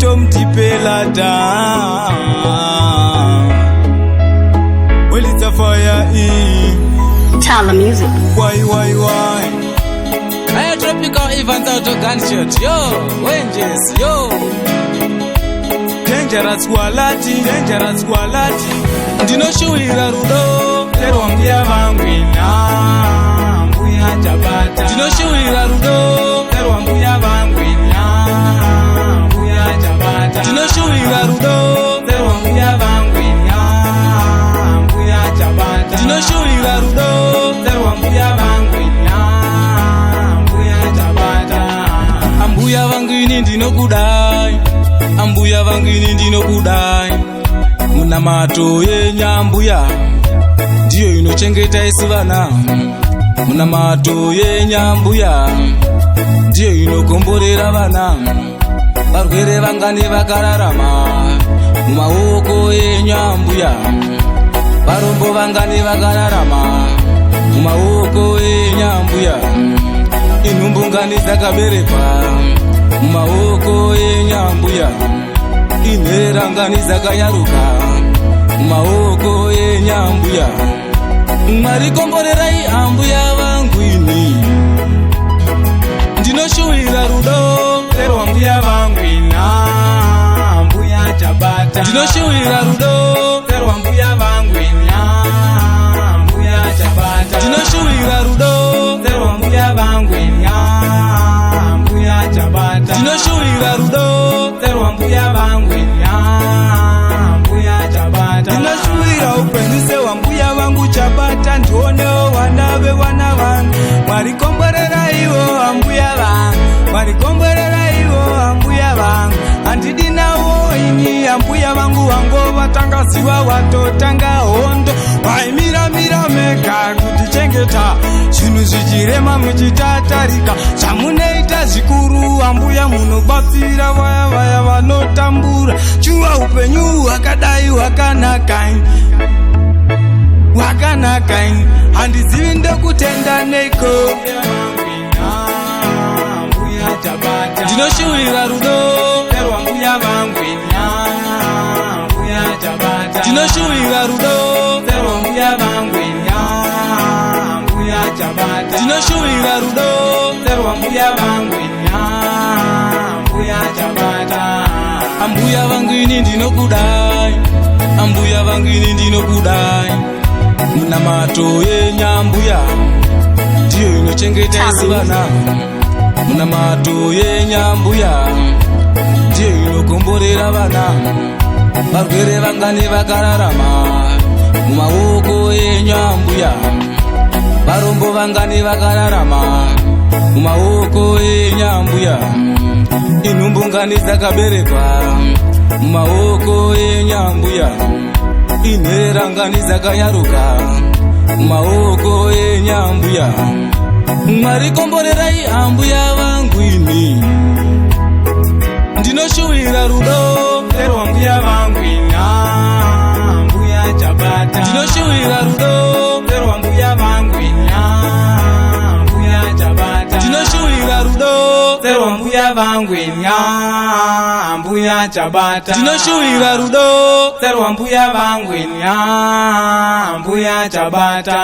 Tom Tipelata. Well, it's a fire in Tala music. Why? I tropical event out of gunshot. Yo, Wenges, yo. Dangerous quality. Ndino shuira rudo. Terwa mbia vangwina. Mbuya jabata. Ndino shuira rudo. Terwa mbia vangwina. Mbuya jabata. Ndino shuira rudo. Terwa mbia vangwina. Mbuya jabata. Ndino shuira rudo. Terwa mbia vangwina. Mbuya jabata. Ambuya vangwini ndinokudai. Ambuya vangwini ndinokudai. Muna mato yenyambuya ndiyo inochengeta isi vana. Muna mato yenyambuya ndiyo inokomborera vana. Varwere vangani vakararama mumaoko yenyambuya. Varombo vangani vakararama mumaoko yenyambuya. Inhumbu ngani dzakaberekwa mumaoko yenyambuya. Inhera ngani dzakayaruka mumaoko yenyambuya. Mwari komborerai ambuya vangwini. Ndinoshuwira rudo. Terwa mbia vangwina. Mbuya jabata. Ndinoshuwira rudo. Terwa mbia vangwina. Mbuya jabata. Ndinoshuwira rudo. Terwa mbia vangwina. Mbuya jabata. Ndinoshuwira rudo. Terwa mbia vangwina. Mbuya jabata. Ndinoshuwira upenzi wa mbuya vangu jabata. Ndioneo wanave wana vangu. Mwarikomborera ivo ambuya vangu. Mwarikomborera ivo ambuya vangu. Andidinawo ini ambuya vangu vango vatangaziwa watotanga hondo. Vaimira meka kutichengeta. Zvinhu zvichirema muchitatarika. Zvamunoita zvikuru ambuya munobatsira vaya vanotambura. Chuva upenyu hwakadai hwakanakai. Handizivi ndokutenda neko. Ndinoshuwira rudo. Terwa mbuya vangwina. Mbuya jabata. Ndinoshuwira rudo. Terwa mbuya vangwina. Mbuya jabata. Ndinoshuwira rudo. Terwa mbuya vangwina. Mbuya jabata. Ambuya vangwini ndinokudai. Ambuya vangwini ndinokudai. Muna mato yenyambuya ndiyo inochengeta isi vana. Muna mato yenyambuya ndiyo inokomborera vana. Varwere vangani vakararama mumaoko yenyambuya. Varombo vangani vakararama mumaoko yenyambuya. Inhumbu ngani dzakaberekwa mumaoko yenyambuya. Inhera ngani dzakayaruka mumaoko yenyambuya. Mwari komborerai ambuya vangwini. Ndinoshuwira rudo. Terwa mbuya vangwina. Mbuya jabata. Ndinoshuwira rudo. Terwa mbuya vangwina. Mbuya jabata. Ndinoshuwira rudo. Terwa mbuya vangwina. Mbuya jabata. Ndinoshuwira rudo. Terwa mbuya vangwina. Mbuya jabata.